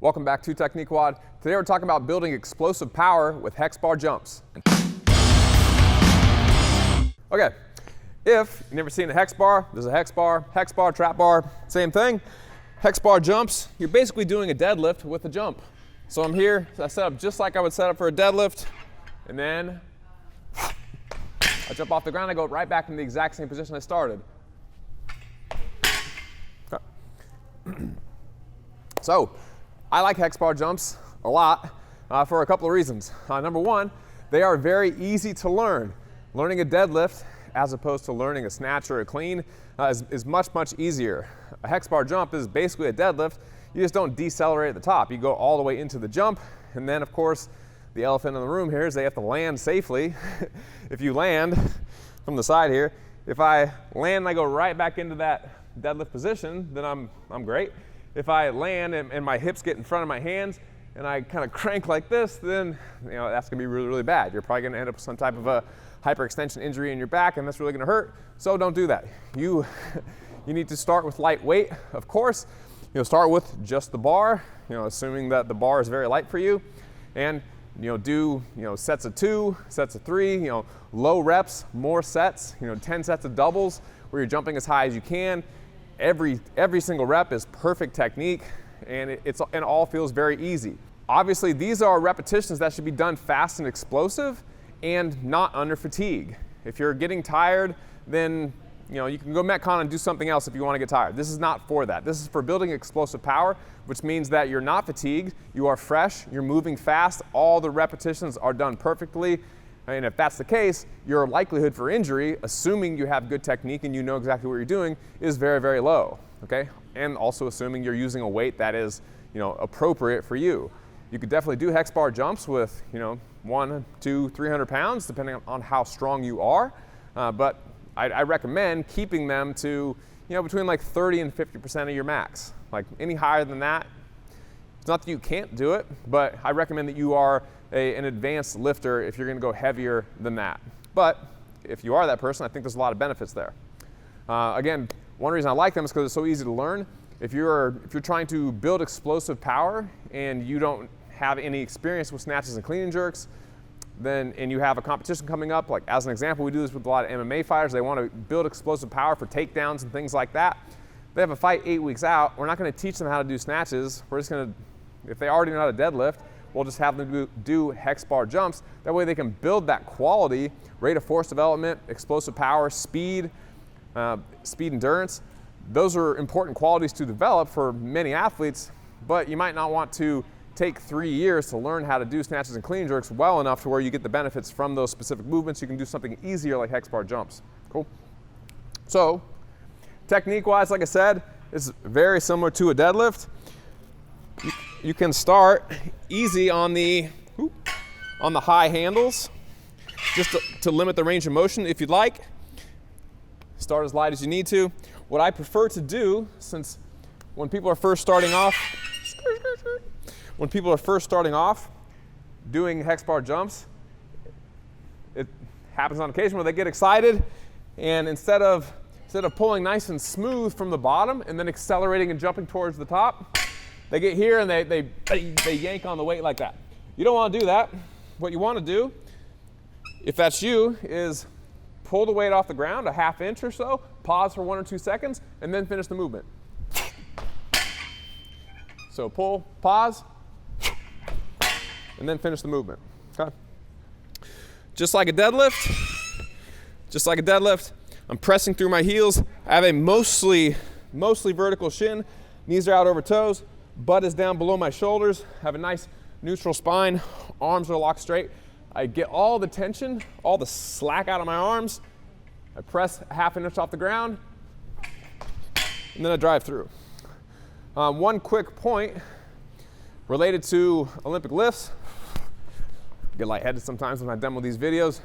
Welcome back to TechniqueWOD. Today we're talking about building explosive power with Hex Bar Jumps. Okay, if you've never seen a Hex Bar, there's a Hex Bar, Trap Bar, same thing. Hex Bar Jumps, you're basically doing a deadlift with a jump. So I'm here, I set up just like I would set up for a deadlift, and then I jump off the ground, I go right back in the exact same position I started. Okay. So, I like Hex Bar Jumps a lot for a couple of reasons. Number one, they are very easy to learn. Learning a deadlift as opposed to learning a snatch or a clean is much, much easier. A Hex Bar Jump is basically a deadlift. You just don't decelerate at the top. You go all the way into the jump, and then of course, the elephant in the room here is they have to land safely. If you land from the side here, if I land and I go right back into that deadlift position, then I'm great. If I land and my hips get in front of my hands and I kind of crank like this, then that's gonna be really, really bad. You're probably gonna end up with some type of a hyperextension injury in your back, and that's really gonna hurt. So don't do that. You need to start with light weight, of course. Start with just the bar, assuming that the bar is very light for you, and do sets of 2, sets of 3, low reps, more sets, 10 sets of doubles where you're jumping as high as you can. Every single rep is perfect technique, and it all feels very easy. Obviously, these are repetitions that should be done fast and explosive and not under fatigue. If you're getting tired, then you can go Metcon and do something else if you want to get tired. This is not for that. This is for building explosive power, which means that you're not fatigued, you are fresh, you're moving fast, all the repetitions are done perfectly. And if that's the case, your likelihood for injury, assuming you have good technique and you know exactly what you're doing, is very, very low, okay? And also assuming you're using a weight that is, appropriate for you. You could definitely do Hex Bar Jumps with, 1, 2, 300 pounds, depending on how strong you are. But I recommend keeping them to, between like 30 and 50% of your max. Like any higher than that, it's not that you can't do it, but I recommend that you are an advanced lifter if you're gonna go heavier than that. But if you are that person, I think there's a lot of benefits there. Again, one reason I like them is because it's so easy to learn. If you're trying to build explosive power and you don't have any experience with snatches and clean and jerks, and you have a competition coming up, like as an example, we do this with a lot of MMA fighters. They want to build explosive power for takedowns and things like that. They have a fight 8 weeks out. We're not going to teach them how to do snatches. We're just going to, if they already know how to deadlift, we'll just have them do Hex Bar Jumps. That way they can build that quality, rate of force development, explosive power, speed endurance. Those are important qualities to develop for many athletes, but you might not want to take 3 years to learn how to do snatches and clean jerks well enough to where you get the benefits from those specific movements. You can do something easier like Hex Bar Jumps. Cool. So, technique-wise, like I said, is very similar to a deadlift. You can start easy on the high handles, just to limit the range of motion if you'd like. Start as light as you need to. What I prefer to do, since when people are first starting off, doing Hex Bar Jumps, it happens on occasion where they get excited, and instead of pulling nice and smooth from the bottom and then accelerating and jumping towards the top, they get here and they yank on the weight like that. You don't want to do that. What you want to do, if that's you, is pull the weight off the ground a ½ inch or so, pause for 1 or 2 seconds, and then finish the movement. So pull, pause, and then finish the movement, okay? Just like a deadlift, I'm pressing through my heels. I have a mostly vertical shin. Knees are out over toes. Butt is down below my shoulders. I have a nice neutral spine. Arms are locked straight. I get all the tension, all the slack out of my arms. I press a ½ inch off the ground, and then I drive through. One quick point related to Olympic lifts. I get lightheaded sometimes when I demo these videos.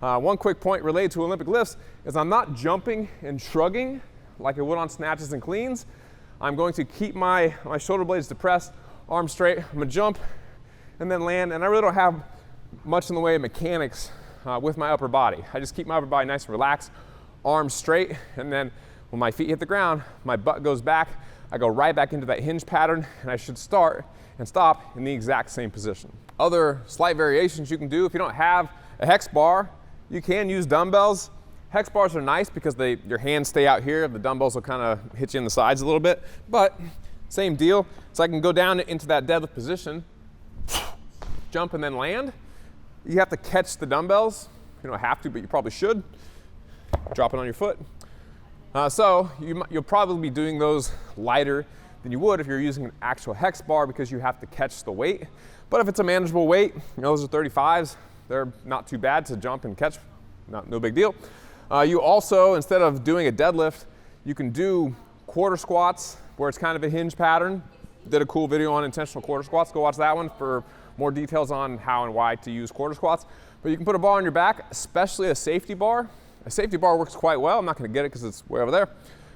One quick point related to Olympic lifts is I'm not jumping and shrugging like I would on snatches and cleans. I'm going to keep my shoulder blades depressed, arms straight. I'm gonna jump and then land, and I really don't have much in the way of mechanics with my upper body. I just keep my upper body nice and relaxed, arms straight, and then when my feet hit the ground, my butt goes back, I go right back into that hinge pattern, and I should start and stop in the exact same position. Other slight variations you can do, if you don't have a hex bar, you can use dumbbells. Hex bars are nice because your hands stay out here. The dumbbells will kind of hit you in the sides a little bit, but same deal. So I can go down into that deadlift position, jump and then land. You have to catch the dumbbells. You don't have to, but you probably should. Drop it on your foot. So you'll probably be doing those lighter than you would if you're using an actual hex bar because you have to catch the weight. But if it's a manageable weight, those are 35s, they're not too bad to jump and catch, no big deal. You also, instead of doing a deadlift, you can do quarter squats where it's kind of a hinge pattern. Did a cool video on intentional quarter squats. Go watch that one for more details on how and why to use quarter squats. But you can put a bar on your back, especially a safety bar. A safety bar works quite well. I'm not going to get it because it's way over there.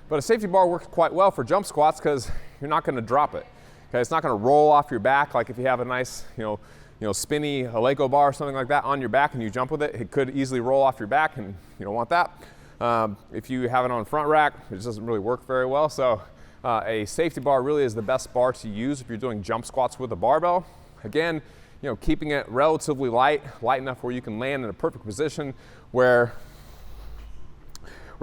But a safety bar works quite well for jump squats because you're not going to drop it. Okay, it's not going to roll off your back like if you have a nice, spinny Eleiko bar or something like that on your back and you jump with it. It could easily roll off your back, and you don't want that. If you have it on front rack, it just doesn't really work very well. So a safety bar really is the best bar to use if you're doing jump squats with a barbell. Again, keeping it relatively light enough where you can land in a perfect position where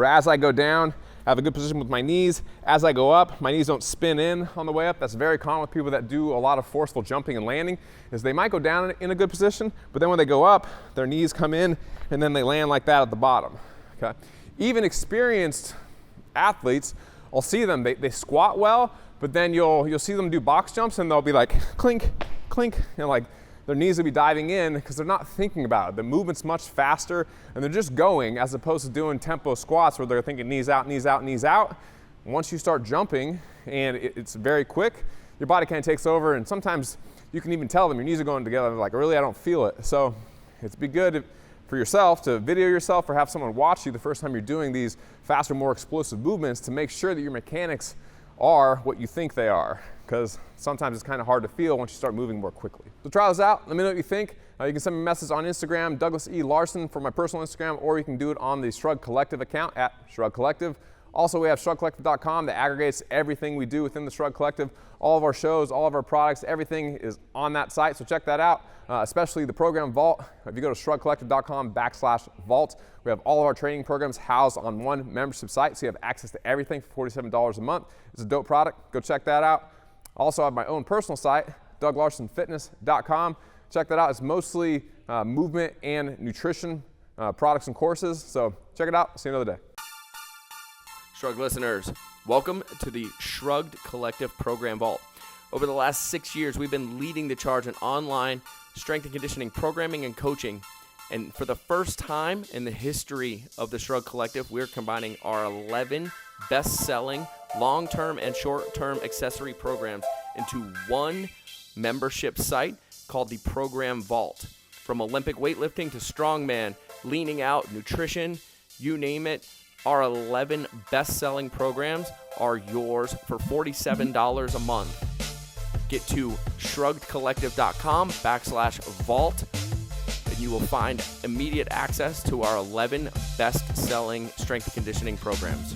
as I go down, I have a good position with my knees. As I go up, my knees don't spin in on the way up. That's very common with people that do a lot of forceful jumping and landing, is they might go down in a good position, but then when they go up, their knees come in and then they land like that at the bottom. Okay? Even experienced athletes, I'll see them, they squat well, but then you'll see them do box jumps and they'll be like clink, clink, like their knees will be diving in because they're not thinking about it. The movement's much faster and they're just going as opposed to doing tempo squats where they're thinking knees out, knees out, knees out. Once you start jumping and it's very quick, your body kind of takes over, and sometimes you can even tell them your knees are going together. They're like, really, I don't feel it. So it'd be good for yourself to video yourself or have someone watch you the first time you're doing these faster, more explosive movements to make sure that your mechanics are what you think they are, because sometimes it's kind of hard to feel once you start moving more quickly. So try this out. Let me know what you think. You can send me a message on Instagram, Douglas E. Larson for my personal Instagram, or you can do it on the Shrugged Collective account at Shrugged Collective. Also, we have ShruggedCollective.com that aggregates everything we do within the Shrugged Collective. All of our shows, all of our products, everything is on that site, so check that out, especially the program Vault. If you go to ShruggedCollective.com/vault, we have all of our training programs housed on one membership site, so you have access to everything for $47 a month. It's a dope product. Go check that out. Also, I have my own personal site, DougLarsonFitness.com. Check that out. It's mostly movement and nutrition products and courses, so check it out. See you another day. Shrugged listeners, welcome to the Shrugged Collective Program Vault. Over the last 6 years, we've been leading the charge in online strength and conditioning programming and coaching. And for the first time in the history of the Shrugged Collective, we're combining our 11 best-selling long-term and short-term accessory programs into one membership site called the Program Vault. From Olympic weightlifting to strongman, leaning out, nutrition, you name it, our 11 best-selling programs are yours for $47 a month. Get to ShruggedCollective.com/vault, and you will find immediate access to our 11 best-selling strength and conditioning programs.